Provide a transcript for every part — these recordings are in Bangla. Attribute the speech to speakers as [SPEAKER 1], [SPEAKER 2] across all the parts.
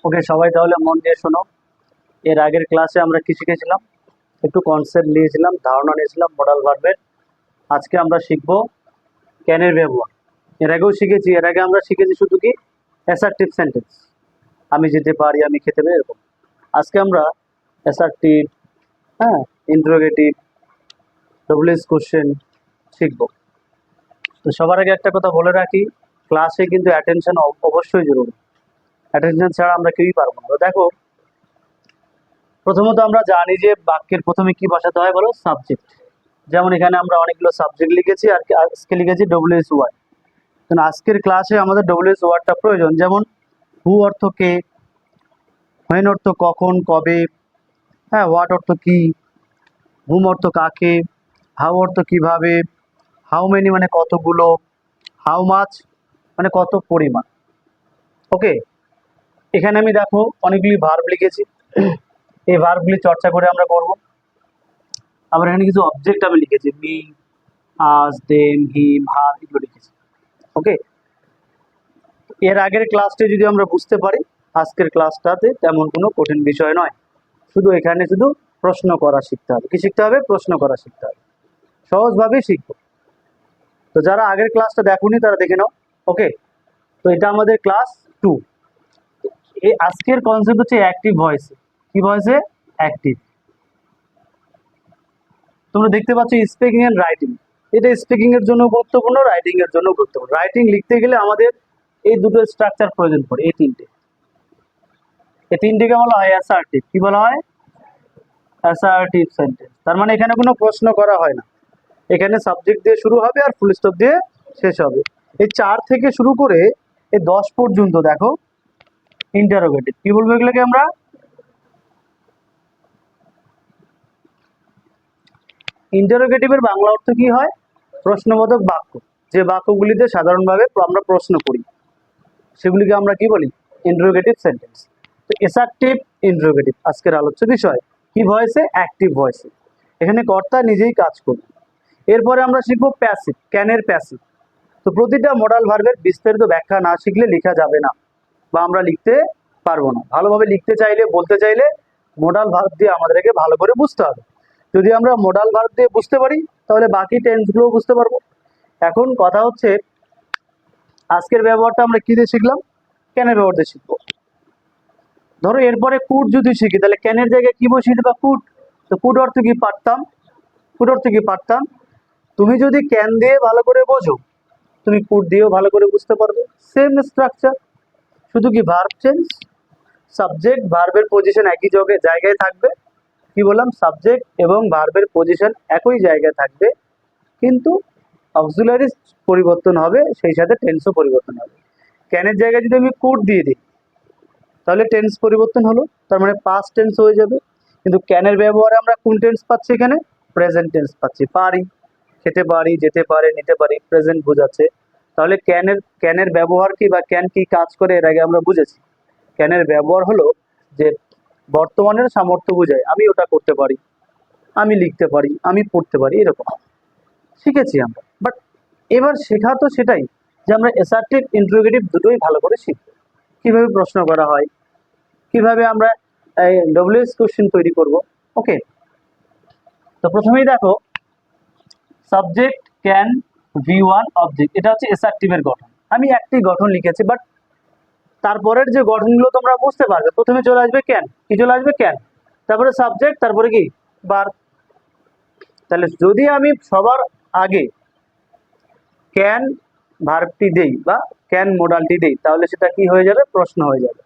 [SPEAKER 1] ওকে, সবাই তাহলে মন দিয়ে শোনো। এর আগের ক্লাসে আমরা কি শিখেছিলাম? একটু কনসেপ্ট নিয়েছিলাম, ধারণা নিয়েছিলাম মডাল ভার্বের। আজকে আমরা শিখবো ক্যানের ব্যবহার। এর আগেও শিখেছি, এর আগে আমরা শিখেছি শুধু কি অ্যাসার্টিভ সেন্টেন্স, আমি যেতে পারি, আমি খেতে পারি, এরকম। আজকে আমরা অ্যাসার্টিভ, হ্যাঁ, ইন্টারোগেটিভ, ডব্লিউএস কোশ্চেন শিখবো। তো সবার আগে একটা কথা বলে রাখি, ক্লাসে কিন্তু অ্যাটেনশন অবশ্যই জরুরি। অ্যাটেনশন ছাড়া আমরা কেউই পারবো না। তো দেখো, প্রথমত আমরা জানি যে বাক্যের প্রথমে কি বসাতে হয় বলো? সাবজেক্ট। যেমন এখানে আমরা অনেকগুলো সাবজেক্ট লিখেছি, আর আজকে লিখেছি ডব্লিউএস ওয়ার্ড। কারণ আজকের ক্লাসে আমাদের ডব্লিউএস ওয়ার্ডটা প্রয়োজন। যেমন হু অর্থ কে, হোয়েন অর্থ কখন কবে, হ্যাঁ, হোয়াট অর্থ কি, হুম অর্থ কাকে, হাউ অর্থ কিভাবে, হাউ মেনি মানে কতগুলো, হাউ মাছ মানে কত পরিমাণ। ওকে, এখানে আমি দেখো অনেকগুলি ভার্ব লিখেছি, এই ভার্বগুলি চর্চা করে আমরা করব। আবার এখানে কিছু অবজেক্ট আমি লিখেছি, মি, আজ, দেম, হিম, হার, এগুলো লিখেছি। ওকে, এর আগের ক্লাসটি যদি আমরা বুঝতে পারি, আজকের ক্লাসটাতে তেমন কোনো কঠিন বিষয় নয়। শুধু এখানে শুধু প্রশ্ন করা শিখতে হবে। কি শিখতে হবে? প্রশ্ন করা শিখতে হবে। সহজভাবেই শিখবো। তো যারা আগের ক্লাসটা দেখোনি তারা দেখে নাও। ওকে, তো এটা আমাদের ক্লাস 2। এই আজকের কনসেপ্ট হচ্ছে অ্যাক্টিভ ভয়েসে। কি ভয়েসে? অ্যাক্টিভ। তোমরা দেখতে পাচ্ছ স্পিকিং এন্ড রাইটিং। এটা স্পিকিং এর জন্য গুরুত্বপূর্ণ, রাইটিং এর জন্য গুরুত্বপূর্ণ। রাইটিং লিখতে গেলে আমাদের এই দুটো স্ট্রাকচার প্রয়োজন পড়ে, এই তিনটেকে বলা হয় অ্যাসার্টিভ। কি বলা হয়? Assertive sentence. তার মানে এখানে কোনো প্রশ্ন করা হয় না, এখানে সাবজেক্ট দিয়ে শুরু হবে আর ফুল স্টপ দিয়ে শেষ হবে। এই 4 থেকে শুরু করে এই 10 পর্যন্ত দেখো ইন্টারোগেটিভ। কি বলবো এগুলোকে আমরা? ইন্টারোগেটিভের বাংলা অর্থ কি হয়? প্রশ্নবোধক বাক্য। যে বাক্যগুলিতে সাধারণভাবে আমরা প্রশ্ন করি সেগুলিকে আমরা কি বলি? Interrogative sentence. তো অ্যাসার্টিভ, ইন্টারোগেটিভ আজকের আলোচ্য বিষয়। কি ভয়েসে? অ্যাক্টিভ ভয়েসে। এখানে কর্তা নিজেই কাজ করবে। এরপরে আমরা শিখবো প্যাসিভ, ক্যানের প্যাসিভ। তো প্রতিটা মডাল ভার্বের বিস্তারিত ব্যাখ্যা না শিখলে লেখা যাবে না, বা আমরা লিখতে পারবো না। ভালোভাবে লিখতে চাইলে, বলতে চাইলে মডাল ভার্ব দিয়ে আমাদেরকে ভালো করে বুঝতে হবে। যদি আমরা মডাল ভার্ব দিয়ে বুঝতে পারি তাহলে বাকি টেন্সগুলো বুঝতে পারবো। এখন কথা হচ্ছে আজকের ব্যবহারটা আমরা কি দিয়ে শিখলাম? ক্যানের ব্যবহার দিয়ে শিখবো। ধরো এরপরে কুড যদি শিখি তাহলে ক্যানের জায়গায় কি বসিয়ে দেবা? কুড। তো কুড অর্থ কি? পারতাম। কুড অর্থ কি? পারতাম। তুমি যদি ক্যান দিয়ে ভালো করে বোঝো, তুমি কুড দিয়েও ভালো করে বুঝতে পারবে। সেম স্ট্রাকচার, শুধু কি ভার্ব চেঞ্জ। সাবজেক্ট ভার্বের পজিশন একই জায়গায় থাকবে। কি বললাম? সাবজেক্ট এবং ভার্বের পজিশন একই জায়গায় থাকবে, কিন্তু অক্সিলারি পরিবর্তন হবে, সেই সাথে টেন্সও পরিবর্তন হবে। ক্যানের জায়গায় যদি আমি কুড দিয়ে দিই তাহলে টেন্স পরিবর্তন হলো, তার মানে পাস্ট টেন্স হয়ে যাবে। কিন্তু ক্যানের ব্যবহারে আমরা কোন টেন্স পাচ্ছি? এখানে প্রেজেন্ট টেন্স পাচ্ছি। পারি, খেতে পারি, যেতে পারে, নিতে পারি, প্রেজেন্ট বোঝাচ্ছে। তাহলে ক্যানের ব্যবহার কি, বা ক্যান কি কাজ করে এর আগে আমরা বুঝেছি। ক্যানের ব্যবহার হলো যে বর্তমানের সামর্থ্য বোঝায়। আমি ওটা করতে পারি, আমি লিখতে পারি, আমি পড়তে পারি, এরকম শিখেছি আমরা। বাট এবার শেখা তো সেটাই যে আমরা অ্যাসার্টিভ, ইন্টারোগেটিভ দুটোই ভালো করে শিখব। কিভাবে প্রশ্ন করা হয়, কিভাবে আমরা ডব্লিউএস কোশ্চেন তৈরি করব। ওকে, তো প্রথমেই দেখো সাবজেক্ট, ক্যান, V1, অবজেক্ট। এটা হচ্ছে অ্যাসার্টিভের গঠন। আমি একটি গঠন লিখেছি, বাট তারপরের যে গঠনগুলো তোমরা বুঝতে পারবে। প্রথমে চলে আসবে ক্যান। কি চলে আসবে? ক্যান। তারপরে সাবজেক্ট, তারপরে কি? বার। তাহলে যদি আমি সবার আগে ক্যান ভার্বটি দেই বা ক্যান মডালটি দেই তাহলে সেটা কি হয়ে যাবে? প্রশ্ন হয়ে যাবে।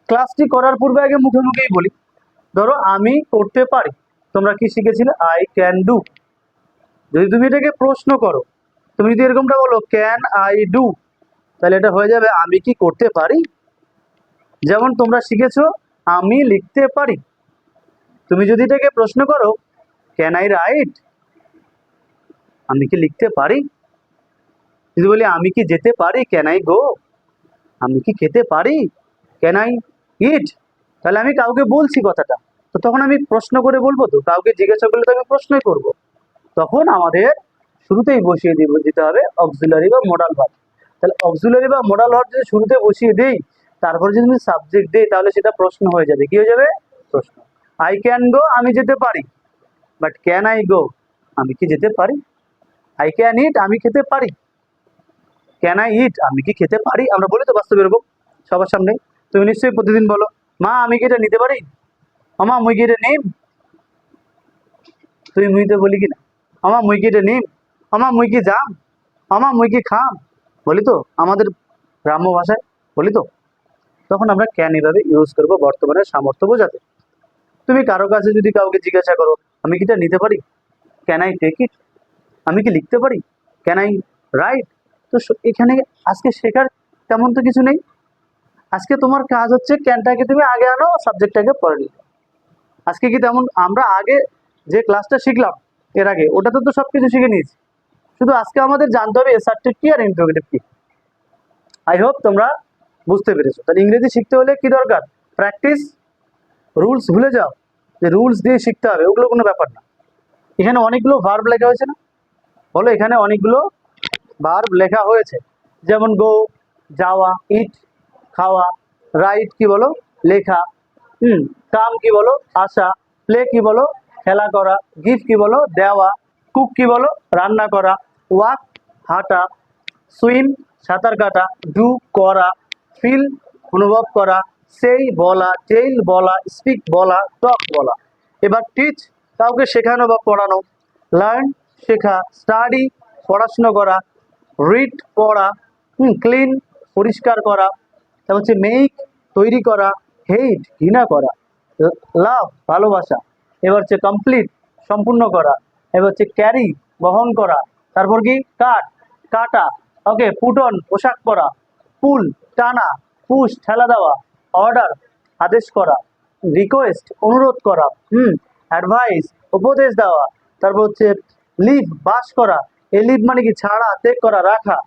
[SPEAKER 1] ক্লাসটি করার পূর্বে আগে মুখে মুখেই বলি। ধরো আমি করতে পারি, তোমরা কি শিখেছিলে? I can do. যদি তুমি এটাকে প্রশ্ন করো, তুমি যদি এরকমটা বলো ক্যান আই ডু, তাহলে এটা হয়ে যাবে আমি কি করতে পারি। যেমন তোমরা শিখেছো আমি লিখতে পারি। তুমি যদি এটাকে প্রশ্ন করো ক্যান আই রাইট, আমি কি লিখতে পারি। যদি বলি আমি কি যেতে পারি, ক্যান আই গো। আমি কি খেতে পারি, ক্যান আই ইট। তাহলে আমি কাউকে বলছি কথাটা, তো তখন আমি প্রশ্ন করে বলবো। তো কাউকে জিজ্ঞাসা করলে তো আমি প্রশ্নই করব। তখন আমাদের শুরুতেই বসিয়ে দিতে হবে অক্সিলারি বা মডাল ভার্ব। তাহলে অক্সিলারি বা মডাল ভার্ব যদি শুরুতে বসিয়ে দেই তারপর যদি তুমি সাবজেক্ট দেই তাহলে সেটা প্রশ্ন হয়ে যাবে। কি হয়ে যাবে? প্রশ্ন। আই ক্যান গো, আমি যেতে পারি, বাট ক্যান আই গো, আমি কি যেতে পারি? আই ক্যান ইট, আমি খেতে পারি। ক্যান আই ইট, আমি কি খেতে পারি? আমরা বলি তো বাস্তবে এরকম সবার সামনে। তুমি নিশ্চয়ই প্রতিদিন বলো, মা আমি কি এটা নিতে পারি, আমা মুই কি এটা নিম। তুমি মুইতে বলি কি না, আমা মুই কি এটা নিম, আমা মুই কি যাম, আমা মুই কি খাম, বলি তো আমাদের গ্রাম্য ভাষায় বলি তো। তখন আমরা ক্যান এভাবে ইউজ করবো বর্তমানে সামর্থ্য বোঝাতে। তুমি কারো কাছে যদি কাউকে জিজ্ঞাসা করো আমি কি এটা নিতে পারি, ক্যান আই টেক ইট, আমি কি লিখতে পারি, ক্যান আই রাইট। তো এখানে আজকে শেখার তেমন তো কিছু নেই। আজকে তোমার কাজ হচ্ছে ক্যানটাকে তুমি আগে আনো, সাবজেক্টটাকে পরে নিও। আজকে কি তেমন আমরা আগে যে ক্লাসটা শিখলাম এর আগে ওটাতে তো সবকিছু শিখে নিয়েছি। শুধু আজকে আমাদের জানতে হবে অ্যাসার্টিভ কি আর ইন্টারোগেটিভ কি। আই হোপ তোমরা বুঝতে পেরেছো। তাহলে ইংরেজি শিখতে হলে কি দরকার? প্র্যাকটিস। রুলস ভুলে যাও, যে রুলস দিয়ে শিখতে হবে, ওগুলো কোনো ব্যাপার না। এখানে অনেকগুলো ভার্ব লেখা হয়েছে না, বলো এখানে অনেকগুলো ভার্ব লেখা হয়েছে। যেমন গো, যাওয়া, ইট খাওয়া, রাইট কি বলো লেখা, কাম কি বলো আসা, প্লে কি বলো খেলা করা, গিভ কি বলো দেওয়া, কুক কি বলো রান্না করা, ওয়াক হাঁটা, সুইম সাঁতার কাটা, ডু করা, ফিল অনুভব করা, সেই বলা, টেইল বলা, স্পিক বলা, টক বলা। এবার টিচ কাউকে শেখানো বা পড়ানো, লার্ন শেখা, স্টাডি পড়াশুনো করা, রিড পড়া, ক্লিন পরিষ্কার করা, তারপর হচ্ছে মেক তৈরি করা, হেট ঘৃণা করা, লাভ ভালোবাসা, এবার হচ্ছে কমপ্লিট সম্পূর্ণ করা, এবার হচ্ছে ক্যারি বহন করা, তারপর কি কাট কাটা, ওকে পুট অন পোশাক পরা, পুল টানা, পুশ ঠেলা দেওয়া, অর্ডার আদেশ করা, রিকোয়েস্ট অনুরোধ করা, অ্যাডভাইস উপদেশ দেওয়া, তারপর হচ্ছে লিভ বাস করা, এই লিভ মানে কি ছাড়া ত্যাগ করা রাখা,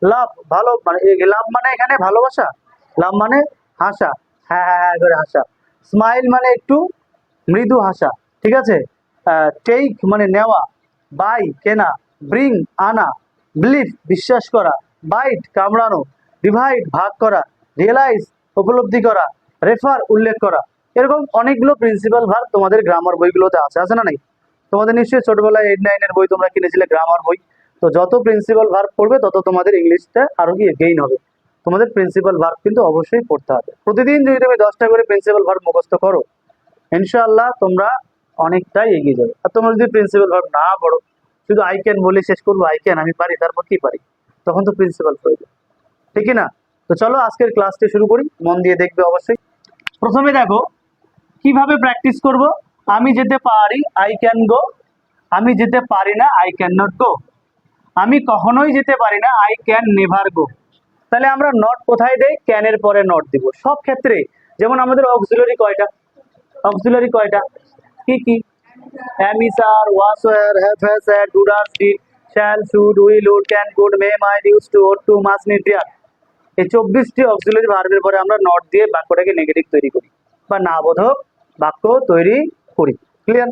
[SPEAKER 1] লাভ ভালো মানে লাভ মানে এখানে ভালোবাসা, লাভ মানে হাসা, হ্যাঁ হ্যাঁ হ্যাঁ করে হাসা, স্মাইল মানে একটু মৃদু হাসা, ঠিক আছে। টেক মানে নেওয়া, বাই কেনা, ব্রিং আনা, বিলিভ বিশ্বাস করা, বাইট কামড়ানো, ডিভাইড ভাগ করা, রিয়েলাইজ উপলব্ধি করা, রেফার উল্লেখ করা। এরকম অনেকগুলো প্রিন্সিপাল ভার্ব তোমাদের গ্রামার বইগুলোতে আছে, আছে না নাই? তোমাদের নিশ্চয়ই ছোটবেলায় 8-9 এর বই তোমরা কিনেছিলে গ্রামার বই। তো যত প্রিন্সিপাল ভার্ব পড়বে তত তোমাদের ইংলিশটা আরো কি গেইন হবে। তোমাদের প্রিন্সিপাল ভার্ব কিন্তু অবশ্যই পড়তে হবে। প্রতিদিন যদি তুমি 10টা করে প্রিন্সিপাল ভার্ব মুখস্থ করো ইনশাআল্লাহ তোমরা অনেকটাই এগিয়ে যাবে। আর তোমরা যদি প্রিন্সিপাল ভার্ব না পড়ো, শুধু আই ক্যান বলে শেষ করবো, আই ক্যান আমি পারি, তারপর কি পারি, তখন তো প্রিন্সিপাল প্রয়োজন, ঠিক না? তো চলো আজকের ক্লাসটি শুরু করি, মন দিয়ে দেখবে অবশ্যই। প্রথমে দেখো কিভাবে প্র্যাকটিস করব। আমি যেতে পারি আই ক্যান গো, আমি যেতে পারি না আই ক্যান নট গো, আমি কখনোই যেতে পারি না আই ক্যান নেভার গো। তাহলে আমরা নট কোথায় দেই? ক্যানের পরে নট দিব সব ক্ষেত্রে। যেমন আমাদের অক্সিলারি কয়টা? অক্সিলারি কয়টা? কি কি? am is are, was were, have has had, do does did, shall should will would can could may might used to ought to must need dare। এই 24টি অক্সিলারি ভার্বের পরে আমরা নট দিয়ে বাক্যটাকে নেগেটিভ তৈরি করি বা না বোধক বাক্য তৈরি করি। ক্লিয়ার?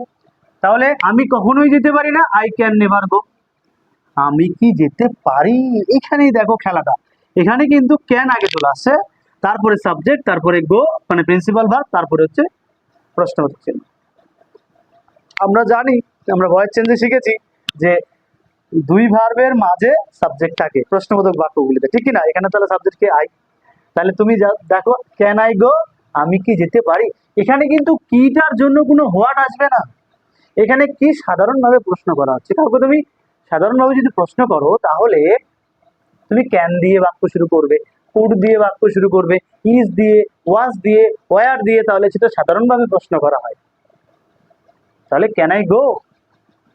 [SPEAKER 1] তাহলে আমি কখনোই যেতে পারি না আই ক্যান নেভার গো। আমি কি যেতে পারি, এখানেই দেখো খেলাটা। এখানে কিন্তু ক্যান আগে চলে আসছে, তারপরে সাবজেক্ট, তারপরে গো মানে প্রিন্সিপাল ভার্ব, তারপরে হচ্ছে প্রশ্নবোধক চিহ্ন। আমরা জানি, আমরা ভয়েস চেঞ্জে শিখেছি যে দুই ভার্বের মাঝে সাবজেক্ট থাকে প্রশ্নবোধক বাক্যগুলিতে, ঠিক না? এখানে তাহলে সাবজেক্ট কে? আই। তাহলে তুমি দেখো ক্যান আই গো, আমি কি যেতে পারি। এখানে কিন্তু কিটার জন্য কোনো হোয়াট আসবে না, এখানে কি সাধারণভাবে প্রশ্ন করা হচ্ছে। কাউকে তুমি সাধারণভাবে যদি প্রশ্ন করো তাহলে তুমি ক্যান দিয়ে বাক্য শুরু করবে, কুড দিয়ে বাক্য শুরু করবে, ইজ দিয়ে, ওয়াজ দিয়ে, ওয়ার দিয়ে, তাহলে সেটা সাধারণভাবে প্রশ্ন করা হয়। তাহলে ক্যান আই গো,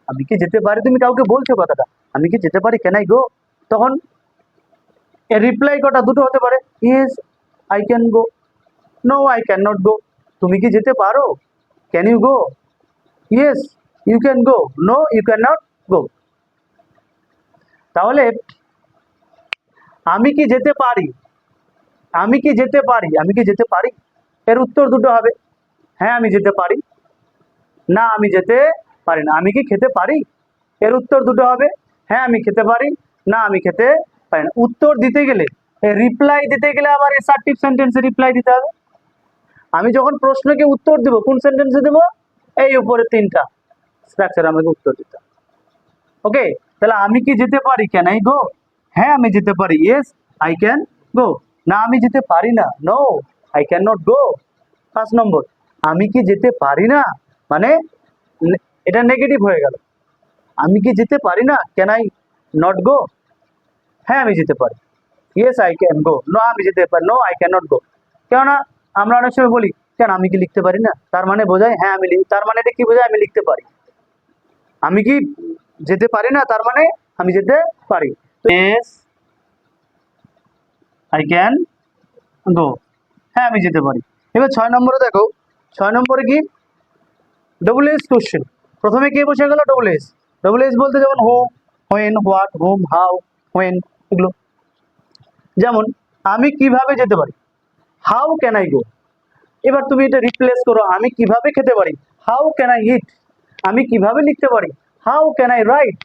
[SPEAKER 1] আমি কি যেতে পারি, তুমি কাউকে বলছো কথাটা আমি কি যেতে পারি ক্যান আই গো, তখন রিপ্লাই কটা দুটো হতে পারে, yes I can go, no I can not go. তুমি কি যেতে পারো, can you go, yes you can go, no you can not go. তাহলে আমি কি যেতে পারি, আমি কি যেতে পারি, আমি কি যেতে পারি, এর উত্তর দুটো হবে, হ্যাঁ আমি যেতে পারি, না আমি যেতে পারি না। আমি কি খেতে পারি, এর উত্তর দুটো হবে, হ্যাঁ আমি খেতে পারি, না আমি খেতে পারি না। উত্তর দিতে গেলে রিপ্লাই দিতে গেলে আবার অ্যাসার্টিভ সেন্টেন্সে রিপ্লাই দিতে হবে। আমি যখন প্রশ্নকে উত্তর দেব কোন সেন্টেন্সে দেব, এই উপরে তিনটা স্ট্রাকচার আমাকে উত্তর দিতে হবে। ওকে, তাহলে আমি কি যেতে পারি, ক্যান আই গো? হ্যাঁ আমি যেতে পারি, ইয়েস আই ক্যান গো। না আমি যেতে পারি না, no I can not go. First number, আমি কি যেতে পারি না মানে এটা নেগেটিভ হয়ে গেল। আমি কি যেতে পারি না, ক্যান আই নট গো? হ্যাঁ আমি যেতে পারি, yes I can go. No আমি যেতে পারি, no I can not go. কেননা আমরা অনেক সময় বলি কেন আমি কি লিখতে পারি না, তার মানে বোঝায় হ্যাঁ আমি তার মানে এটা কি বোঝায়, আমি লিখতে পারি। আমি কি যেতে পারি না তার মানে আমি যেতে পারি। ইয়েস আই ক্যান গো, হ্যাঁ আমি যেতে পারি। এবার 6 নম্বরে দেখো, 6 নম্বরে কি ডবল এস কোশ্চেন। প্রথমে কে বসে গেল, ডবল এস। ডবল এস বলতে যেমন হো, when, what, home, how, when, এগুলো। যেমন আমি কিভাবে যেতে পারি, হাউ ক্যান আই গো। এবার তুমি এটা রিপ্লেস করো, আমি কিভাবে খেতে পারি, হাউ ক্যান আই ইট। আমি কিভাবে লিখতে পারি, হাউ ক্যান আই রাইট।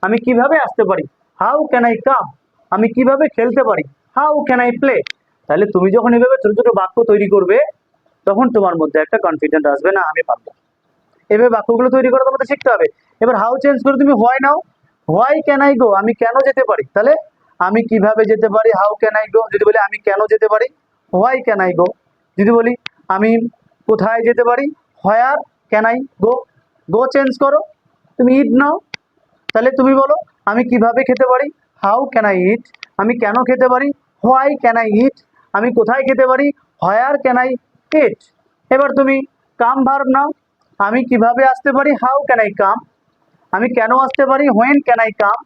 [SPEAKER 1] আমি কিভাবে আসতে পারি, হাউ ক্যান আই কাম। আমি কিভাবে খেলতে পারি, হাউ ক্যান আই প্লে। তাহলে তুমি যখন এভাবে ছোট ছোট বাক্য তৈরি করবে তখন তোমার মধ্যে একটা কনফিডেন্ট আসবে, না আমি পারবো। এভাবে বাক্যগুলো তৈরি করা তোমাদের শিখতে হবে। এবার হাউ চেঞ্জ করে তুমি why now, why can I go, আমি কেন যেতে পারি। তাহলে আমি কিভাবে যেতে পারি, হাউ ক্যান আই গো। যদি বলি আমি কেন যেতে পারি, হোয়াই ক্যান আই গো। যদি বলি আমি কোথায় যেতে পারি, where can I go. Go change করো, তুমি ইট নাও। তাহলে তুমি বলো আমি কিভাবে খেতে পারি, হাউ ক্যান আই ইট। আমি কেন খেতে পারি, হোয়াই ক্যান আই ইট। আমি কোথায় খেতে পারি, হোয়ার ক্যান আই ইট। এবার তুমি কাম ভার্ব নাও, আমি কিভাবে আসতে পারি, হাউ ক্যান আই কাম। আমি কেন আসতে পারি, হোয়েন ক্যান আই কাম।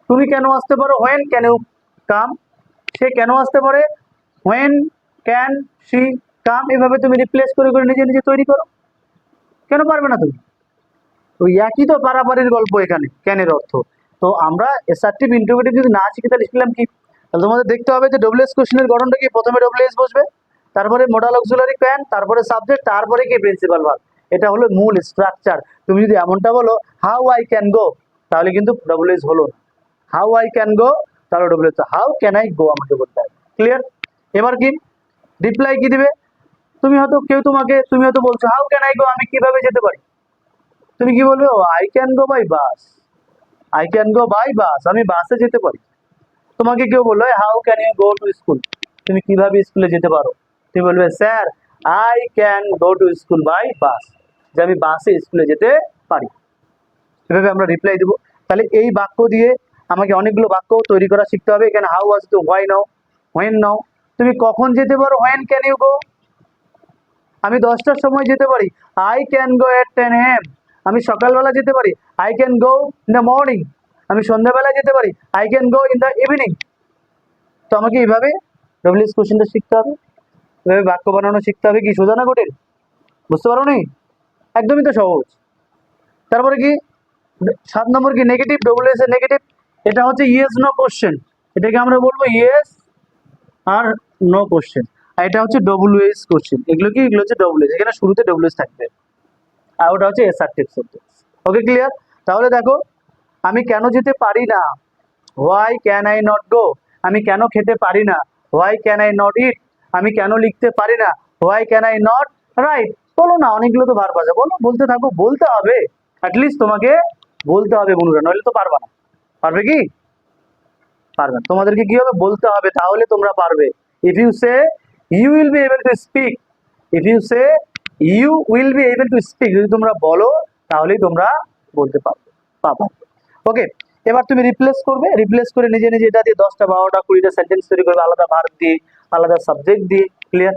[SPEAKER 1] তুমি কেন আসতে পারো, হোয়েন ক্যান ইউ কাম। সে কেন আসতে পারে, হোয়েন ক্যান শি কাম। এভাবে তুমি রিপ্লেস করে করে নিজে নিজে তৈরি করো। কেন পারবে না তুমি? ওই একই তো পারাপারের গল্প এখানে ক্যানের অর্থ। তো আমরা অ্যাসার্টিভ ইন্টারোগেটিভ যদি না শিখি তাহলে শিখলাম কি? তাহলে তোমাদের দেখতে হবে যে ডব্লিউএস কোশ্চেনের গঠনটা কি, প্রথমে ডব্লিউএস বসবে, তারপরে মোডাল অক্সিলারি ক্যান, তারপরে সাবজেক্ট, তারপরে কি প্রিন্সিপাল ভার্ব। এটা হলো মূল স্ট্রাকচার। তুমি যদি এমনটা বলো হাউ আই ক্যান গো, তাহলে কিন্তু ডব্লিউএস হলো না। হাউ আই ক্যান গো, তাহলে ডব্লিউএস। হাউ ক্যান আই গো আমাকে বলতে হবে। ক্লিয়ার? এবার কি রিপ্লাই কি দিবে? তুমি হয়তো বলছো হাউ ক্যান আই গো, আমি কিভাবে যেতে পারি। তুমি কি বলবে, I can go by bus. I can go by bus, আমি বাসে যেতে পারি। তোমাকে কেউ বললো how can you go to school, তুমি কিভাবে স্কুলে যেতে পারো। তুমি বলবে sir I can go to school by bus, যে আমি বাসে স্কুলে যেতে পারি। এভাবে আমরা রিপ্লাই দেবো। তাহলে এই বাক্য দিয়ে আমাকে অনেকগুলো বাক্য তৈরি করা শিখতে হবে। এখানে হাউ আছে তো হোয়াই নাও, হোয়েন নাও। তুমি কখন যেতে পারো, হোয়েন ক্যান ইউ গো। আমি 10টার সময় যেতে পারি, I can go at 10 AM। আমি সকালবেলা যেতে পারি, I can go in the morning. আমি সন্ধ্যাবেলা যেতে পারি, I can go in the evening. তো আমাকে এইভাবে ডব্লিউএস কোশ্চেনটা শিখতে হবে, এভাবে বাক্য বানানো শিখতে হবে। কি সোজা না কঠিন? বুঝতে পারো নি? একদমই তো সহজ। তারপরে কি 7 নম্বর কি নেগেটিভ, ডব্লিউএস এর নেগেটিভ। এটা হচ্ছে ইয়েস নো কোশ্চেন। এটাকে আমরা বলবো ইয়েস আর নো কোশ্চেন। আর এটা হচ্ছে ডব্লিউএস কোশ্চেন। এগুলো হচ্ছে ডব্লিউএস, এখানে শুরুতে ডব্লিউএস থাকবে। আর ওটা হচ্ছে অ্যাসার্টিভ সেন্টেন্স। Okay clear? তাহলে দেখো আমি কেন যেতে পারি না, why can I not go. আমি কেন খেতে পারি না, why can I not eat. আমি কেন লিখতে পারি না, why can I not right. বলো না, অনেকগুলো তো ভার্ব আছে, বলো, বলতে থাকো, বলতে হবে। অ্যাটলিস্ট তোমাকে বলতে হবে বন্ধুরা, নইলে তো পারবা না। পারবে কি? পারবে না। তোমাদেরকে কি হবে, বলতে হবে, তাহলে তোমরা পারবে। If you say you will be able to speak. If you say you will be able to speak, যদি তোমরা বলো তাহলেই তোমরা বলতে পারবে, পাবা। ওকে, এবার তুমি রিপ্লেস করবে, রিপ্লেস করে নিজে নিজে এটা দিয়ে 10টা 12টা 20টা সেন্টেন্স তৈরি করবে, আলাদা ভার্ব দিয়ে, আলাদা সাবজেক্ট দিয়ে। ক্লিয়ার?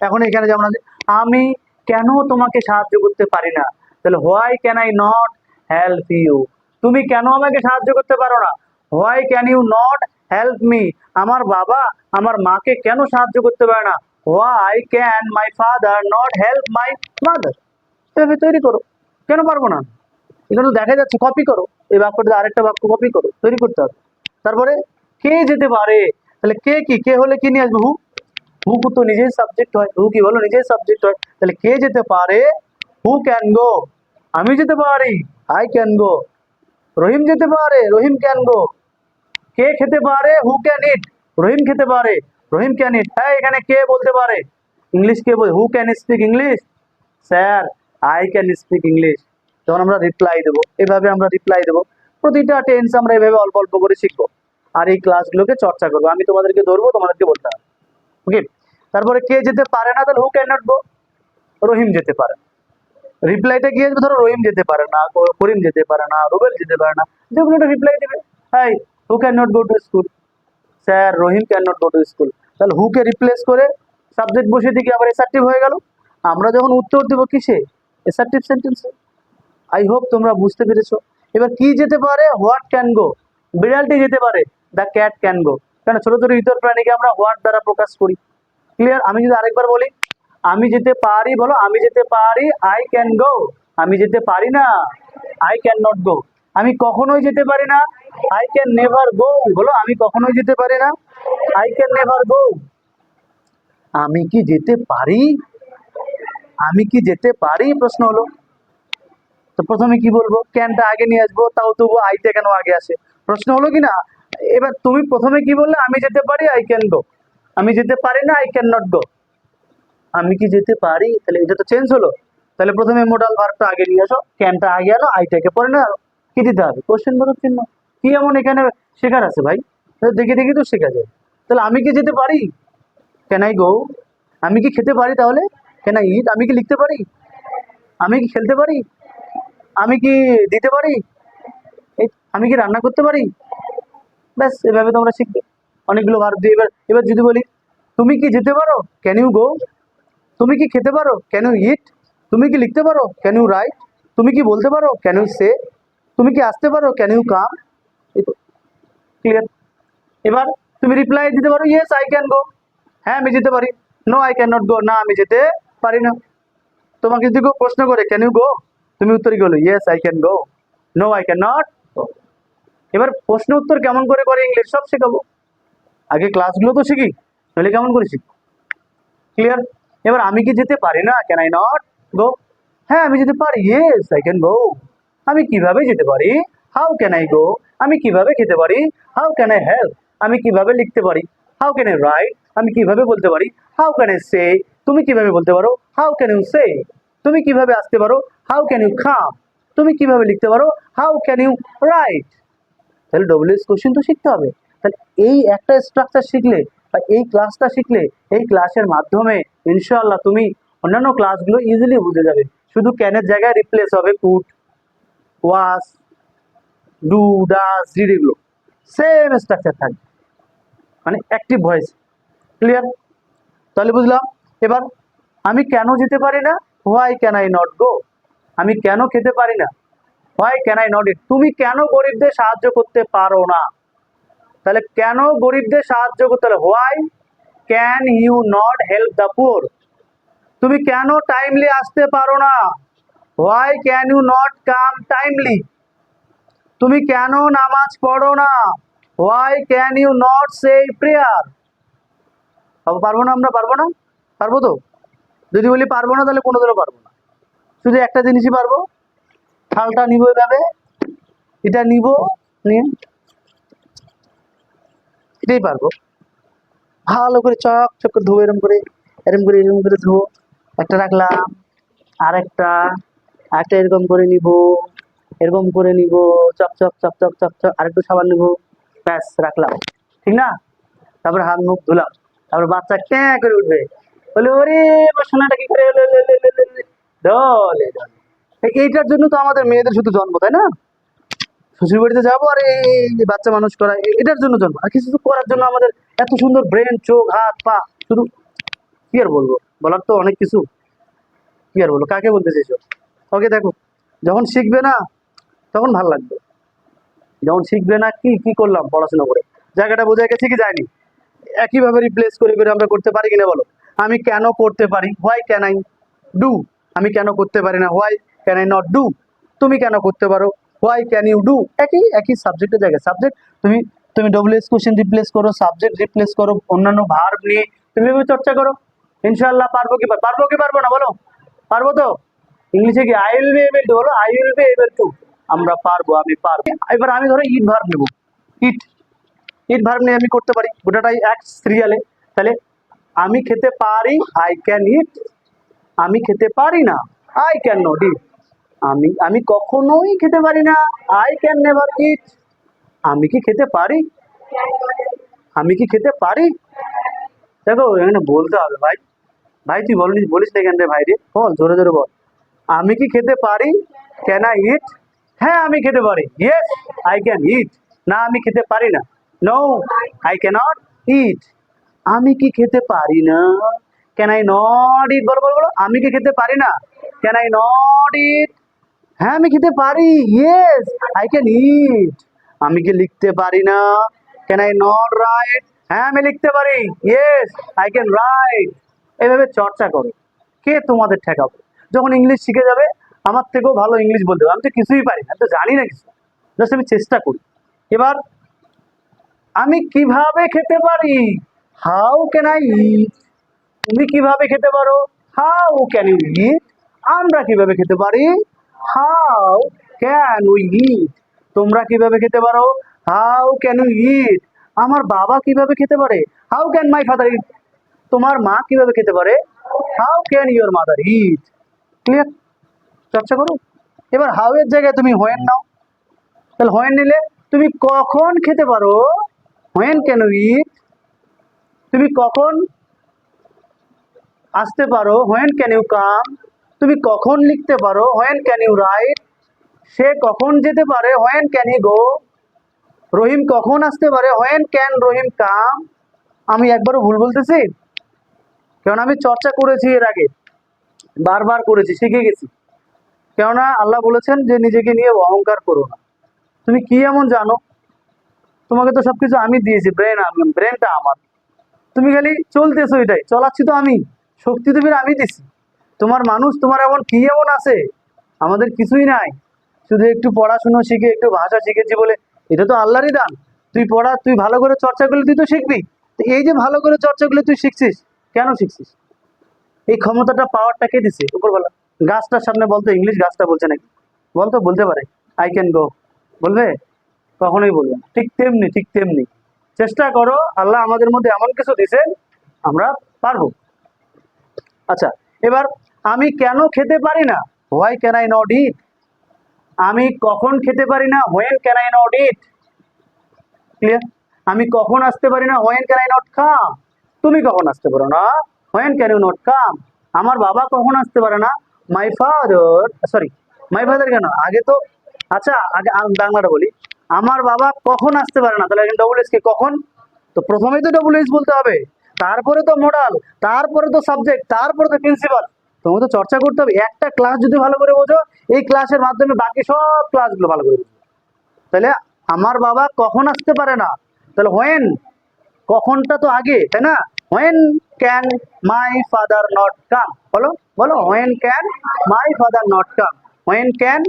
[SPEAKER 1] এখন এখানে যেমন আছে, আমি কেন তোমাকে সাহায্য করতে পারি না, তাহলে why can I not help you. তুমি কেন আমাকে সাহায্য করতে পারো না, why can you not help me. আমার বাবা আমার মাকে কেন সাহায্য করতে পারে না, why can my father not help my mother. এভাবে তৈরি করো। কেন পারবো না? এগুলো দেখা যাচ্ছে, কপি করো। এই বাক্যটা আরেকটা বাক্য কপি করো, তৈরি করতে হবে। তারপরে কে যেতে পারে, তাহলে কে কি, কে হলে কি নিয়ে আসবে, হু। হু তো নিজেই সাবজেক্ট হয়, হু কি বলো নিজেই সাবজেক্ট হয়। তাহলে কে যেতে পারে, হু ক্যান গো। আমি যেতে পারি, আই ক্যান গো। রহিম যেতে পারে, রহিম ক্যান গো। কে খেতে পারে, হু ক্যান ইট। রহিম খেতে পারে, রহিম ক্যান ইট। হ্যাঁ, এখানে কে বলতে পারে ইংলিশ? কে বলে? Who can speak English? Sir, I can speak English. তখন আমরা রিপ্লাই দেবো, এভাবে আমরা রিপ্লাই দেবো। প্রতিটা টেন্স আমরা এভাবে অল্প অল্প করে শিখবো, আর এই ক্লাসগুলোকে চর্চা করবো। আমি তোমাদেরকে ধরবো, তোমাদেরকে বলতে হবে। ওকে, তারপরে কে যেতে পারে না, তাহলে হু ক্যান নট গো, রহিম যেতে পারে। রিপ্লাইটা কি আসবে? ধরো রহিম যেতে পারে না, করিম যেতে পারে না, রুবেল যেতে পারে না, যে কোনো একটা রিপ্লাই দেবে। Hi, who can not go to school? Sir, Rahim can not go to school. তাহলে হুকে রিপ্লেস করে সাবজেক্ট বসিয়ে দিকে আবার এসার্টিভ হয়ে গেল। আমরা যখন উত্তর দেবো কিসে? এসার্টিভ সেন্টেন্সে। আই হোপ তোমরা বুঝতে পেরেছো। এবার কি যেতে পারে? হোয়াট ক্যান গো, বিড়ালটি যেতে পারে। The cat can go. কেন? ছোট ছোট ইতর প্রাণীকে আমরা হোয়াট দ্বারা প্রকাশ করি। ক্লিয়ার? আমি যদি আরেকবার বলি, আমি যেতে পারি, বলো আমি যেতে পারি, আই ক্যান গো। আমি যেতে পারি না, আই ক্যান নট গো। আমি কখনোই যেতে পারি না, আই ক্যান নেভার গো। বলো, আমি কখনোই যেতে পারি না, আই ক্যান নেভার গো। আমি কি যেতে পারি? আমি কি যেতে পারি প্রশ্ন হলো। তো প্রথমে কি বলবো? ক্যানটা আগে নিয়ে আসবো, তাও তবু আইটা কেন আগে আসে? প্রশ্ন হলো কি না? এবার তুমি প্রথমে কি বললে? আমি যেতে পারি, আই ক্যান গো। আমি যেতে পারি না, আই ক্যান নট গো। আমি কি যেতে পারি, তাহলে এটা তো চেঞ্জ হলো। তাহলে প্রথমে মোডাল ভার্বটা আগে নিয়ে আসো, ক্যানটা আগে আনো, আইটাকে পরে না কি দিতে হবে? কোশ্চেন বোধক চিহ্ন। কি এমন এখানে শেখার আছে ভাই? দেখে দেখে তো শেখা যায়। তাহলে আমি কি যেতে পারি? Can I go? আমি কি খেতে পারি তাহলে? Can I eat? আমি কি লিখতে পারি? আমি কি খেলতে পারি? আমি কি দিতে পারি? আমি কি রান্না করতে পারি? ব্যাস, এভাবে তোমরা শিখবে অনেকগুলো ভার্ব দিয়ে। এবার এবার যদি বলি, তুমি কি যেতে পারো? Can you go? তুমি কি খেতে পারো? Can you eat? তুমি কি লিখতে পারো? Can you write? তুমি কি বলতে পারো? Can you say? তুমি কি আসতে পারো? Can you come? ক্লিয়ার? এবার তুমি রিপ্লাই দিতে পারো, ইয়েস আই ক্যান গো। হ্যাঁ, আমি যেতে পারি। No I can not go, না আমি যেতে পারি না। তোমাকে যদি কেউ প্রশ্ন করে ক্যান ইউ গো, তুমি উত্তর কি বলো? Yes I can go, no I can not. এবার প্রশ্ন উত্তর কেমন করে করে ইংলিশ সব শেখাবো। আগে ক্লাসগুলো তো শিখি, তাহলে কেমন করে শিখবো। ক্লিয়ার? এবার আমি কি যেতে পারি না, ক্যান আই নট গো? হ্যাঁ, আমি যেতে পারি, ইয়েস আই ক্যান গো। আমি কিভাবে যেতে পারি? How can I go? আমি কিভাবে খেতে পারি? How can I help? আমি কিভাবে লিখতে পারি? How can I write? আমি কিভাবে বলতে পারি? How can I say? তুমি কিভাবে বলতে পারো? How can you say? তুমি কিভাবে আসতে পারো? How can you come? তুমি কিভাবে লিখতে পারো? How can you write? তাহলে ডব্লিউএস কোশ্চেন তো শিখতে হবে। তাহলে এই একটা স্ট্রাকচার শিখলে বা এই ক্লাসটা শিখলে, এই ক্লাসের মাধ্যমে ইনশাআল্লাহ তুমি অন্যান্য ক্লাসগুলো ইজিলি বুঝে যাবে। শুধু ক্যানের জায়গায় রিপ্লেস হবে could, was, do, does, did, এগুলো সেম স্ট্রাকচার থাকবে, মানে অ্যাক্টিভ ভয়েস। ক্লিয়ার? তাহলে বুঝলাম। এবার আমি কেন যেতে পারি না? Why can I not go? আমি কেন খেতে পারি না? হোয়াই ক্যান আই নট ইট? তুমি কেন গরিবদের সাহায্য করতে পারো না? তাহলে কেন গরিবদের সাহায্য করতে হলে why can you not help the poor? তুমি কেন টাইমলি আসতে পারো না? Why can you not come timely? তুমি কেন নামাজ পড়ো না? Why can you not say prayer? পারবো না? আমরা পারবো না? পারবো তো? যদি বলি পারবো না, তাহলে কোনোদিনও পারবো না। শুধু একটা জিনিসই পারবো, থালটা নিব এভাবে, এটা নিব, নিয়ে এটাই পারবো। ভালো করে চক চক করে ধোবো, এরম করে এরম করে এরম করে ধোবো। একটা রাখলাম, আরেকটা একটা এরকম করে নিব, এরকম করে নিব, চক চক চক চক চক চক, আরেকটু সাবান নিব, ব্যাস রাখলাম, ঠিক না? তারপরে হাত মুখ ধুলাম, তারপর বাচ্চা ক্যাঁ করে উঠবে, বলে ওরে সোনাটা কি করে এলো, এলো, এলো, এলো, এলো, এলো। দলে দলে। এইটার জন্য তো আমাদের মেয়েদের শুধু জন্ম, তাই না? শ্বশুর বাড়িতে যাবো আর এই বাচ্চা মানুষ করা, এটার জন্য জন্ম, আর কিছু করার জন্য আমাদের এত সুন্দর ব্রেন, চোখ, হাত, পা, শুধু কি আর বলবো, বলার তো অনেক কিছু। কি আর বলবো, কাকে বলতে চাইছো? ওকে, দেখো, যখন শিখবে না তখন ভালো লাগবে। যখন শিখবে না, কি কি করলাম পড়াশোনা করে, জায়গাটা বোঝা গেছে কি যায়নি? একইভাবে রিপ্লেস করে করে আমরা করতে পারি কিনা বলো? আমি কেন করতে পারি? Why can I do? আমি কেন করতে পারি না? Why can I not do? তুমি কেন করতে পারো? Why can you do? একই একই সাবজেক্টের জায়গায় সাবজেক্ট, তুমি তুমি ডব্লিউএস কোশ্চেন রিপ্লেস করো, সাবজেক্ট রিপ্লেস করো, অন্যান্য ভার্ব নিয়ে তুমি এভাবে চর্চা করো। ইনশাআল্লাহ পারবো কি পারবো কি পারবো না বলো? পারবো তো? ইংলিশে কি I will be able to? বলো, I will be able to. আমরা পারবো, আমি পারবো। এবার আমি ধরো ইট ভার্ব নেবো, ইট, ইট ভার্ব নিয়ে আমি করতে পারি, গোটাটাই এক সিরিয়ালে। তাহলে আমি খেতে পারি, আই ক্যান ইট। আমি খেতে পারি না, আই ক্যান নট ইট। আমি কখনোই খেতে পারি না, আই ক্যান নেভার ইট। আমি কি খেতে পারি? আমি কি খেতে পারি? দেখো এখানে বলতে হবে ভাই। ভাই তুই বলিস না কেন রে ভাই রে, বল জোরে জোরে বল। আমি কি খেতে পারি? Can I eat? হ্যাঁ আমি খেতে পারি, ইয়েস আই ক্যান ইট। না আমি খেতে পারি না, নো আই ক্যানট ইট। আমি কি খেতে পারি না? ক্যান আই নট ইট? বলো বলো বলো, আমি কি খেতে পারি না? ক্যান আই নট ইট? হ্যাঁ আমি খেতে পারি, ইয়েস আই ক্যান ইট। আমি কি লিখতে পারি না? Can I not right? হ্যাঁ আমি লিখতে পারি, ইয়েস আই ক্যান রাইট। এইভাবে চর্চা করো, কে তোমাদের ঠেকাবে? যখন ইংলিশ শিখে যাবে, আমার থেকেও ভালো ইংলিশ বলতে হবে। আমি তো কিছুই পারি না, আমি তো জানি না কিছু, জাস্ট আমি চেষ্টা করি। এবার আমি কিভাবে খেতে পারি? How can I eat? তুমি কিভাবে খেতে পারো? হাউ ক্যান ইউ ইট? আমরা কিভাবে খেতে পারি? How can we eat? তোমরা কিভাবে খেতে পারো? হাউ ক্যান ইউ ইট? আমার বাবা কিভাবে খেতে পারে? হাউ ক্যান মাই ফাদার ইট? তোমার মা কিভাবে খেতে পারে? How can your mother it? Clear? চর্চা করো। এবার হাউ এর জায়গায় তুমি হোয়েন নাও। তাহলে হোয়েন নিলে তুমি কখন খেতে পারো? When can you eat? তুমি কখন আসতে পারো? When can you come? তুমি কখন লিখতে পারো? When can you write? সে কখন যেতে পারে? হোয়েন ক্যান হি গো? রহিম কখন আসতে পারে? হোয়েন ক্যান রহিম কাম? আমি একবারও ভুল বলতেছি? কারণ আমি চর্চা করেছি এর আগে, বারবার করেছি, শিখে গেছি। কেননা আল্লাহ বলেছেন যে নিজেকে নিয়ে অহংকার করো না। তুমি কি এমন জানো? তোমাকে তো সবকিছু আমি দিয়েছি, ব্রেনটা আমার। তুমি খালি চলতেছো, এটাই চলাচ্ছি তো আমি, শক্তি তুমি আমি দিছি। তোমার মানুষ, তোমার এমন কি এমন আছে? আমাদের কিছুই নাই, শুধু একটু পড়াশুনো শিখে একটু ভাষা শিখেছি বলে। এটা তো আল্লাহরই দান। তুই ভালো করে চর্চা করলে তুই তো শিখবি। তো এই যে ভালো করে চর্চাগুলো তুই শিখছিস, কেন শিখছিস? এই ক্ষমতাটা, পাওয়ারটা কে দিছে? উপরওয়ালা। গাছটার সামনে বলতো, ইংলিশ গাছটা বলছে নাকি? বলতো, বলতে পারে আই ক্যান গো, বলবে? কখনোই বলবে না। ঠিক তেমনি চেষ্টা করো, আল্লাহ আমাদের মধ্যে এমন কিছু দিছে, আমরা পারবো। আচ্ছা, এবার আমি কেন খেতে পারি না? Why can I not eat? আমি কখন খেতে পারি না? When can I not eat? Clear? আমি কখন আসতে পারি না? When can I not come? তুমি কখন আসতে পারো না? When can you not come? আমার বাবা কখন আসতে পারে না? My father, sorry my father কেন আগে তো, আচ্ছা আগে আমি বাংলাটা বলি। আমার বাবা কখন আসতে পারে না, তাহলে এখন ডবল এস কে কখন? তো প্রথমেই তো ডবল এস বলতে হবে, তারপরে তো মোডাল, তারপরে তো সাবজেক্ট, তারপরে তো প্রিন্সিপাল। তোমাকে তো চর্চা করতে হবে। একটা ক্লাস যদি ভালো করে বোঝো, এই ক্লাসের মাধ্যমে বাকি সব ক্লাসগুলো ভালো করে বুঝবে। তাহলে আমার বাবা কখন আসতে পারে না, তাহলে হোয়েন, কখনটা তো আগে, তাই না? When can my father not come? বলো বলো, when can my father not come? When can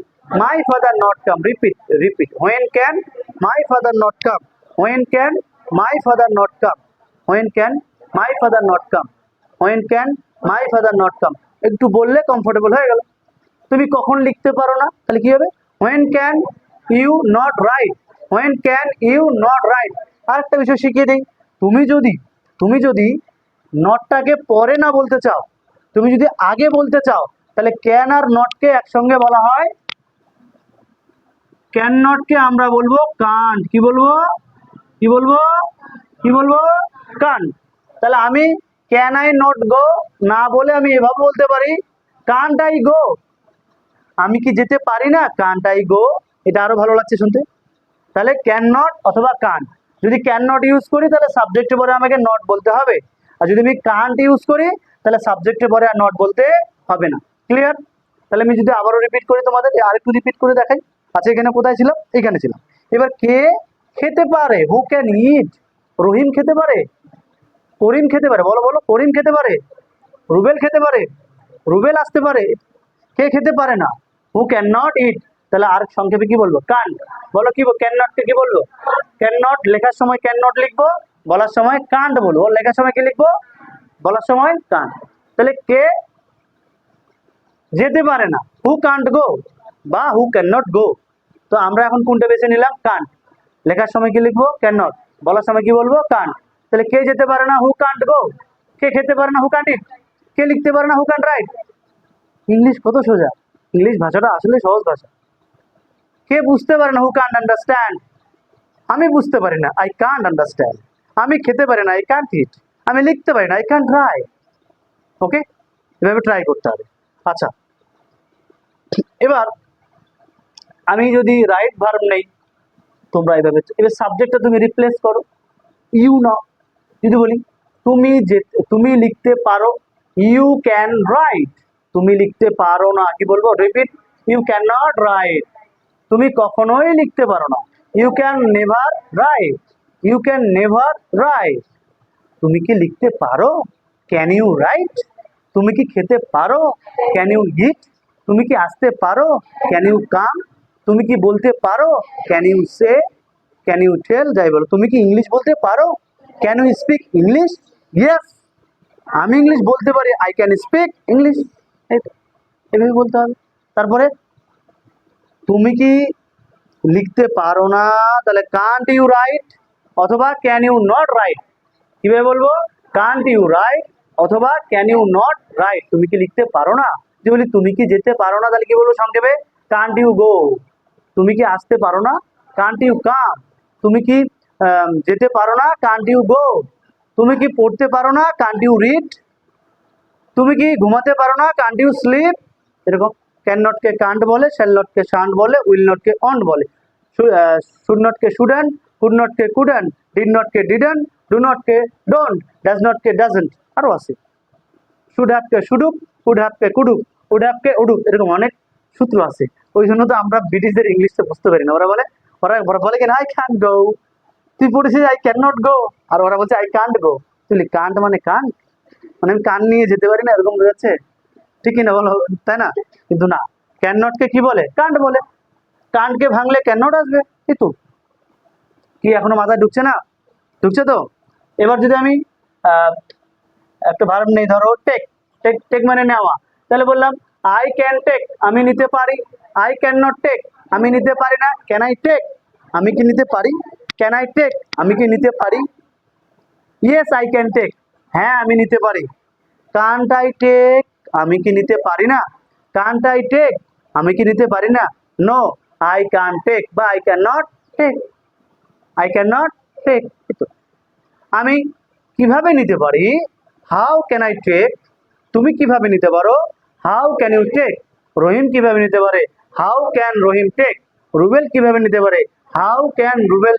[SPEAKER 1] my father not come? Repeat, when can my father not come? When can my father not come? When can my father not come? When can my father not come? একটু বললে কমফোর্টেবল হয়ে গেল। তুমি কখন লিখতে পারো না, তাহলে কি হবে? When can you not write? When can you not write? আরেকটা বিষয় শিখিয়ে দিই। তুমি যদি নটটাকে পরে না বলতে চাও, তুমি যদি আগে বলতে চাও, তাহলে ক্যান আর নটকে একসঙ্গে বলা হয়। ক্যান নটকে আমরা বলবো কান্ট। কি বলবো? কি বলবো? কি বলবো? কান্ট। তাহলে আমি ক্যান আই নট গো না বলে আমি এভাবে বলতে পারি, কান্ট আই গো? আমি কি যেতে পারি না? Kant I go? এটা আরো ভালো লাগছে শুনতে। তাহলে ক্যান নট অথবা কান্ট। যদি ক্যান নট ইউজ করি তাহলে সাবজেক্টের পরে আমাকে নট বলতে হবে, আর যদি আমি কান্ট ইউজ করি তাহলে সাবজেক্টের পরে আর নট বলতে হবে না। ক্লিয়ার? তাহলে আমি যদি আবারও রিপিট করি, তোমাদের আরেকটু রিপিট করে দেখাই। আচ্ছা এখানে কোথায় ছিলাম? এখানে ছিলাম। এবার কে খেতে পারে? হু ক্যান ইট? রহিম খেতে পারে? করিম খেতে পারে? বলো বলো, করিম খেতে পারে? রুবেল খেতে পারে? রুবেল আসতে পারে? কে খেতে পারে না? হু ক্যান নট ইট? তাহলে আর সংক্ষেপে কি বলবো? কান্ট। বলো কি ক্যান নটকে কি বলবো? ক্যান নট লেখার সময় ক্যান নট লিখবো, বলার সময় কান্ট বলবো। লেখার সময় কি লিখবো, বলার সময় কান্ট। তাহলে কে যেতে পারে না? হু কান্ট গো বা হু ক্যান নট গো। তো আমরা এখন কোনটা বেছে নিলাম? কান্ট। লেখার সময় কি লিখবো? Can not. বলার সময় কি বলবো? কান্ট। তাহলে কে যেতে পারে না? হু কান্ট গো। কে খেতে পারে না? হু কান্ট ইট। কে লিখতে পারে না? হু কান্ট রাইট। ইংলিশ কত সোজা, ইংলিশ ভাষাটা আসলে সহজ ভাষা। কে বুঝতে পারে না? হু কান্ট আন্ডারস্ট্যান্ড। আমি বুঝতে পারি না, আই কান্ট আন্ডারস্ট্যান্ড। আমি খেতে পারি না, আই কান্ট ইট। আমি লিখতে পারি না, আই কান্ট রাইট। ওকে, এভাবে ট্রাই করতে হবে। আচ্ছা, এবার আমি যদি রাইট ভার্ব নেই, তোমরা এভাবে এবার সাবজেক্টটা তুমি রিপ্লেস করো, ইউ নাও। যদি বলি তুমি লিখতে পারো, ইউ ক্যান রাইট। তুমি লিখতে পারো না, কি বলবো? Repeat, you can not write. তুমি কখনোই লিখতে পারো না, you can never write. You can never write. তুমি কি লিখতে পারো? Can you write. তুমি কি খেতে পারো? Can you eat. তুমি কি আসতে পারো? Can you come. তুমি কি বলতে পারো? Can you say. Can you tell. যাই বলো, তুমি কি ইংলিশ বলতে পারো? Can you speak English. Yes, আমি ইংলিশ বলতে পারি, আই ক্যান স্পিক ইংলিশ। এভাবে বলতে হবে। তারপরে তুমি কি লিখতে পারো না, তাহলে কান্ট ইউ রাইট অথবা ক্যান ইউ নট রাইট। কিভাবে বলবো? কান্ট ইউ রাইট অথবা ক্যান ইউ নট রাইট। তুমি কি লিখতে পারো না? যে বলি তুমি কি যেতে পারো না, তাহলে কি বলবো সংক্ষেপে? Can't you go. তুমি কি আসতে পারো না? Can't you come. তুমি কি যেতে পারো না? Can't you go. তুমি কি পড়তে পারো না? Can't you read. তুমি কি ঘুমাতে পারো না? Can't you sleep. এরকম ক্যান নট কে কান্ট বলে, শ্যাল নট কে শান্ট বলে, উইল নট কে অন্ট বলে, শুড নট কে শুডন্ট, কুড নট কে কুডন্ট, ডিড নট কে didn't, do not K don't, does not কে ডাজন্ট, আরও আছে। শুড হ্যাভ কে শুডুক, কুড হ্যাভ কে কুডুক, উড হ্যাভ কে উডুক। এরকম অনেক সূত্র আছে। ওই জন্য তো আমরা ব্রিটিশদের ইংলিশটা বুঝতে পারি না। ওরা বলে কেন আই ক্যান গো। তুই পড়েছিস আই ক্যান নট গো, আর ওরা বলছে আই কান্ট গো। তুই কান্ট মানে কান্ট, মানে আমি কান নিয়ে যেতে পারি না, এরকম বোঝাচ্ছে। ঠিকই না বলো, তাই না? কিন্তু না, ক্যান নটকে কি বলে? কান্ট বলে। কান্টকে ভাঙলে ক্যান নট আসবে। এই তো, কি এখনো মাথায় ঢুকছে না? ঢুকছে তো? এবার যদি আমি একটা ভার্ব নেই, ধরো টেক। টেক টেক মানে নেওয়া। তাহলে বললাম আই ক্যান টেক, আমি নিতে পারি। আই ক্যান নট টেক, আমি নিতে পারি না। ক্যান আই টেক, আমি কি নিতে পারি? ক্যান আই টেক, আমি কি নিতে পারি? ইয়েস আই ক্যান টেক, হ্যাঁ আমি নিতে পারি। কান্ট আই টেক, আমি কি নিতে পারি না? কান্ট আই টেক, আমি কি নিতে পারি না? নো, আই ক্যান টেক বা I can not take. I can not take. আমি কিভাবে নিতে পারি? How can I take. তুমি কিভাবে নিতে পারো? How can you take. Rahim কিভাবে নিতে পারে? How can Rahim take. Rubel কিভাবে নিতে পারে? How can Rubel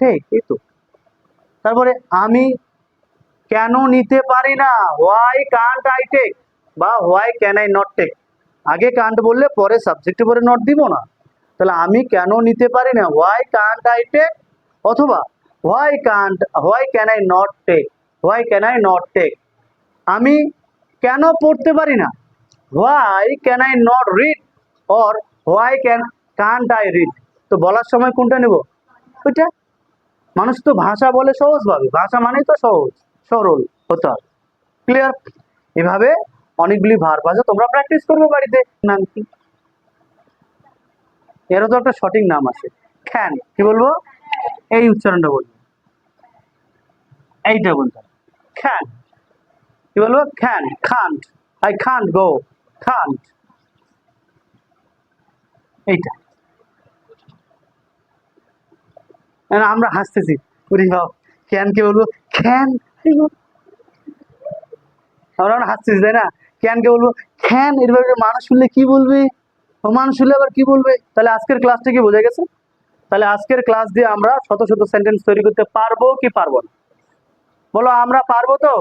[SPEAKER 1] take. এই তো। তারপরে আমি কেন নিতে পারি না? হোয়াই কান্ট আই টেক বা why can I not take. আগে কান্ট বললে পরে সাবজেক্টের পরে নট দিব না। তাহলে আমি কেন নিতে পারি না? হোয়াই কান্ট আই টেক অথবা why can I not take. Why can I not take. আমি কেন পড়তে পারি না? Why can I not read or why can't I read. তো বলার সময় কোনটা নেব? ওইটা। মানুষ তো ভাষা বলে সহজভাবে, ভাষা মানেই তো সহজ সরল হতে হবে। ক্লিয়ার? এভাবে অনেকগুলি ভার্ব আছে, তোমরা প্র্যাকটিস করবে বাড়িতে। নাম কি? এরও তো একটা সঠিক নাম আছে, খ্যান। কি বলবো? এই উচ্চারণটা বলবো, এইটা বলতে হবে, খ্যান। কি বলবো? Can. Can't, I can't go, can't. এইটা। আমরা হাসতেছি, ক্যান কে বলবো খ্যান। আমরা হাসতেছি, তাই না? ক্যান কে বলবো খ্যান। এরপরে মানুষ শুনলে কি বলবে? ও মানুষ শুনলে আবার কি বলবে? তাহলে আজকের ক্লাসটা কি বোঝা গেছে? তাহলে আজকের ক্লাস দিয়ে আমরা শত শত সেন্টেন্স তৈরি করতে পারবো কি পারবো না? বলো আমরা পারবো তো?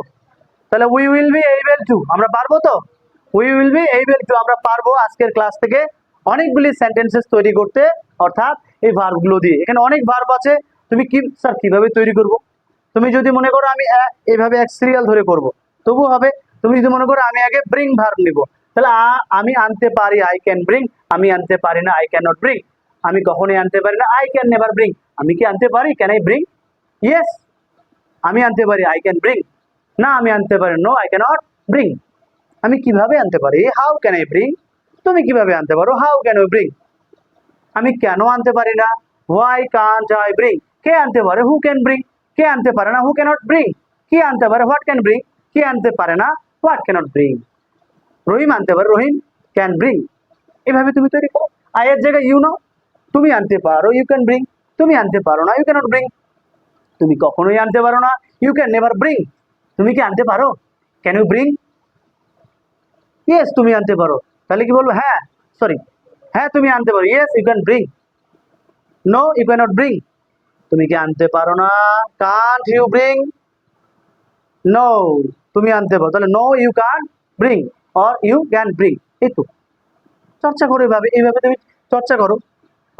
[SPEAKER 1] তাহলে we will be able two, আমরা পারবো তো? We will be able two, আমরা পারবো আজকের ক্লাস থেকে অনেকগুলি সেন্টেন্সেস তৈরি করতে, অর্থাৎ এই ভার্বগুলো দিয়ে। এখানে অনেক ভার্ব আছে, তুমি কি স্যার কিভাবে তৈরি করব? তুমি যদি মনে করো আমি এইভাবে এক সিরিয়াল ধরে করব, তবু হবে। তুমি যদি মনে করো আমি আগে ব্রিং ভার্ব নিব, তাহলে আমি আনতে পারি, আই ক্যান ব্রিং। আমি আনতে পারি না, আই ক্যান নট ব্রিং। আমি কখনোই আনতে পারি না, আই ক্যান নেভার ব্রিং। আমি কি আনতে পারি? Can I bring? ইয়েস, আমি আনতে পারি, আই ক্যান ব্রিং। না আমি আনতে পারি, নো আই ক্যানট ব্রিং। আমি কিভাবে আনতে পারি? How can I bring. তুমি কিভাবে আনতে পারো? How can you bring. আমি কেন আনতে পারি না? Why can't I bring. কে আনতে পারে? Who can bring. কে আনতে পারে না, হু ক্যানট ব্রিং। কি আনতে পারে, হোয়াট ক্যান ব্রিং। কি আনতে পারে না, হোয়াট ক্যানট ব্রিং। রহিম আনতে পারে, রহিম ক্যান ব্রিং। এভাবে তুমি তৈরি করো। আয়ের জায়গায় ইউ নাও, তুমি আনতে পারো, ইউ ক্যান ব্রিং। তুমি আনতে পারো না, ইউ ক্যানট ব্রিং। তুমি কখনোই আনতে পারো না, ইউ ক্যান নেভার ব্রিং। তুমি কি আনতে পারো, ক্যান ইউ ব্রিং। ইয়েস, তুমি আনতে পারো। তাহলে কি বলবো, হ্যাঁ, সরি, হ্যাঁ তুমি আনতে পারো, yes you can bring. No you cannot bring. তুমি কি আনতে পারো না, কান্ট ইউ ব্রিং। নো, তুমি আনতে পারো, তাহলে no you can't bring or you can bring. এই তো চর্চা করো, এইভাবে এইভাবে তুমি চর্চা করো।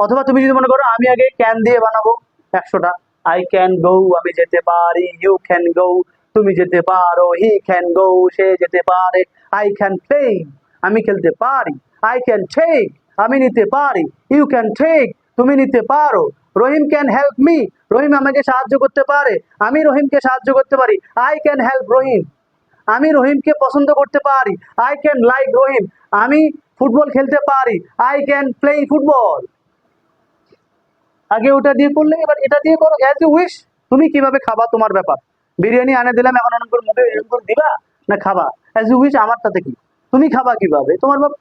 [SPEAKER 1] অথবা তুমি যদি মনে করো আমি আগে ক্যান দিয়ে বানাবো 100টা, আই ক্যান গো, আমি যেতে পারি, ইউ ক্যান গো, তুমি যেতে পারো, হি ক্যান গো, সে যেতে পারে, আই ক্যান প্লে, আমি খেলতে পারি, আই ক্যান টেক, আমি নিতে পারি, ইউ ক্যান টেক, তুমি নিতে পারো, রহিম ক্যান হেল্প মি, রহিম আমাকে সাহায্য করতে পারে, আমি রহিমকে সাহায্য করতে পারি, আই ক্যান হেল্প রহিম, আমি রহিমকে পছন্দ করতে পারি, আই ক্যান লাইক রহিম, আমি ফুটবল খেলতে পারি, আই ক্যান প্লে ফুটবল। আগে ওটা দিয়ে করলে, এবার এটা দিয়ে করো, অ্যাজ ইউ উইশ। তুমি কিভাবে খাবা তোমার ব্যাপার। বিরিয়ানি আনে দিলাম, এখন অনেক করে মুখে এরকম করে দিবা না খাবা, অ্যাজ ইউ উইশ, আমার তাতে কি। তুমি খাবা কিভাবে তোমার বাপ,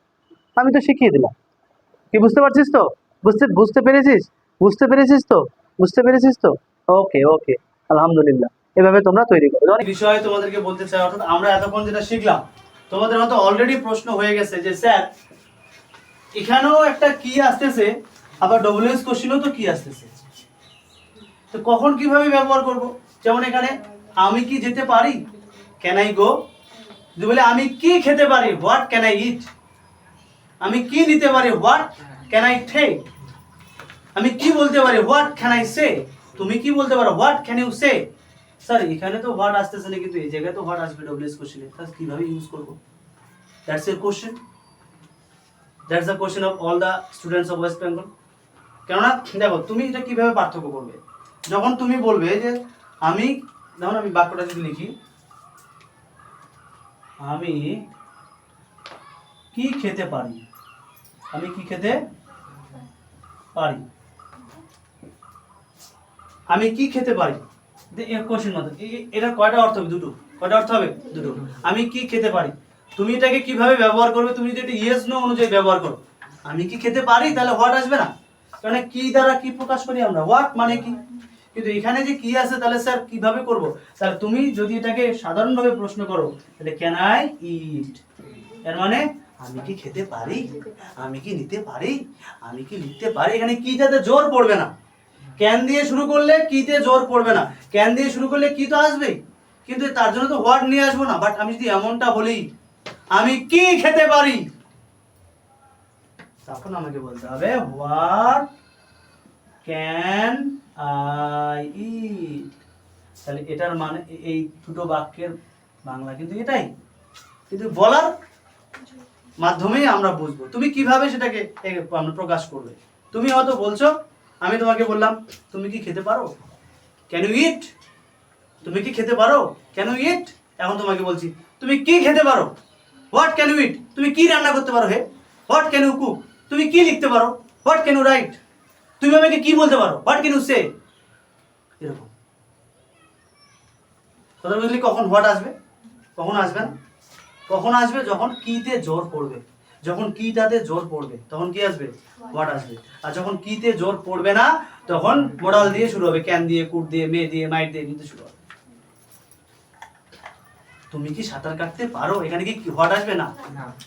[SPEAKER 1] আমি তো শিখিয়ে দিলাম। কি বুঝতে পারছিস তো, বুঝতে পেরেছিস, বুঝতে পেরেছিস তো, বুঝতে পেরেছিস তো। ওকে ওকে, আলহামদুলিল্লাহ। এভাবে তোমরা তৈরি করো। অনেক বিষয় তোমাদেরকে বলতে চাই, অর্থাৎ আমরা এতক্ষণ যেটা শিখলাম তোমাদের হয়তো অলরেডি প্রশ্ন হয়ে গেছে যে স্যার এখানেও একটা কি আসতেছে, আবার ডব্লিউএস কোশ্চেনও তো কি আসতেছে, তো কখন কিভাবে ব্যবহার করব। যেমন এখানে আমি কি যেতে পারি, ক্যান আই গো। যদি বলে আমি কি খেতে পারি, হোয়াট ক্যান আই ইট। আমি কি নিতে পারি, হোয়াট ক্যান আই টেক। আমি কি বলতে পারি, হোয়াট ক্যান আই সে। তুমি কি বলতে পারো, what can you say. Sir এখানে তো হোয়াট আসতেছে না, কিন্তু এই জায়গায় তো হোয়াট আসবে ডব্লিউএস কোশ্চেনে, তাহলে কিভাবে ইউজ করব। That's a question, that's the question of all the students of West Bengal. কেননা দেখো তুমি এটা কিভাবে পার্থক্য করবে, যখন তুমি বলবে যে আমি, যেমন আমি বাক্যটা যদি লিখি, আমি কি খেতে পারি, আমি কি খেতে পারি, আমি কি খেতে পারি, কোশ্চেন মতো এটা কয়টা অর্থ হবে, দুটো। কয়টা অর্থ হবে, দুটো। আমি কি খেতে পারি, তুমি এটাকে কিভাবে ব্যবহার করবে, তুমি যদি এটা ইয়েস নো অনুযায়ী ব্যবহার করো, আমি কি খেতে পারি, তাহলে হোয়াট আসবে না, কারণ কি দ্বারা কি প্রকাশ করি আমরা, হোয়াট মানে কি। কিন্তু এখানে যে কি আছে, তাহলে স্যার কিভাবে করব। তাহলে তুমি যদি এটাকে সাধারণভাবে প্রশ্ন করো, তাহলে ক্যান আই ইট, এর মানে আমি কি খেতে পারি, আমি কি নিতে পারি, আমি কি লিখতে পারি। এখানে কিটাতে জোর পড়বে না, ক্যান দিয়ে শুরু করলে কিতে জোর পড়বে না, ক্যান দিয়ে শুরু করলে কি তো আসবেই, কিন্তু তার জন্য তো হোয়াট নিয়ে আসবো না। বাট আমি যদি এমনটা বলি আমি কি খেতে পারি, তখন আমাকে বলতে হবে হোয়াট ক্যান আই ইট। তাহলে এটার মানে এই দুটো বাক্যের বাংলা কিন্তু এটাই, কিন্তু বলার মাধ্যমেই আমরা বুঝবো তুমি কিভাবে সেটাকে আমরা প্রকাশ করবে। তুমি হয়তো বলছো, আমি তোমাকে বললাম তুমি কি খেতে পারো, ক্যান ইউ ইট। তুমি কি খেতে পারো, ক্যান ইউ ইট। এখন তোমাকে বলছি তুমি কি খেতে পারো, হোয়াট ক্যান ইউ ইট। তুমি কি রান্না করতে পারো, হে, হোয়াট ক্যান ইউ কুক। তুমি কি লিখতে পারো, হোয়াট ক্যান ইউ রাইট। তুমি আমাকে কি বলতে পারো, হোয়াট ক্যান ইউ সে। এরকম কথা বুঝলি। কখন হোয়াট আসবে, কখন আসবে না, কখন আসবে যখন কিতে জোর পড়বে। যখন কিটাতে জোর পড়বে তখন কি আসবে, হোয়াট আসবে। আর যখন কিতে জোর পড়বে না তখন মডাল দিয়ে শুরু হবে, ক্যান দিয়ে, কুড দিয়ে, মে দিয়ে, মাইট দিয়ে কিন্তু শুরু হবে। তুমি কি সাঁতার কাটতে পারো, এখানে কি হোয়াট আসবে না,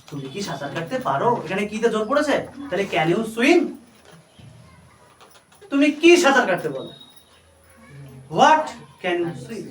[SPEAKER 1] তুমি কি সাঁতার কাটতে পারো, এখানে কিতে জোর পড়েছে, তাহলে ক্যান ইউ সুইম। তুমি কি সাঁতার কাটতে পারো, হোয়াট ক্যান ইউ সুইম।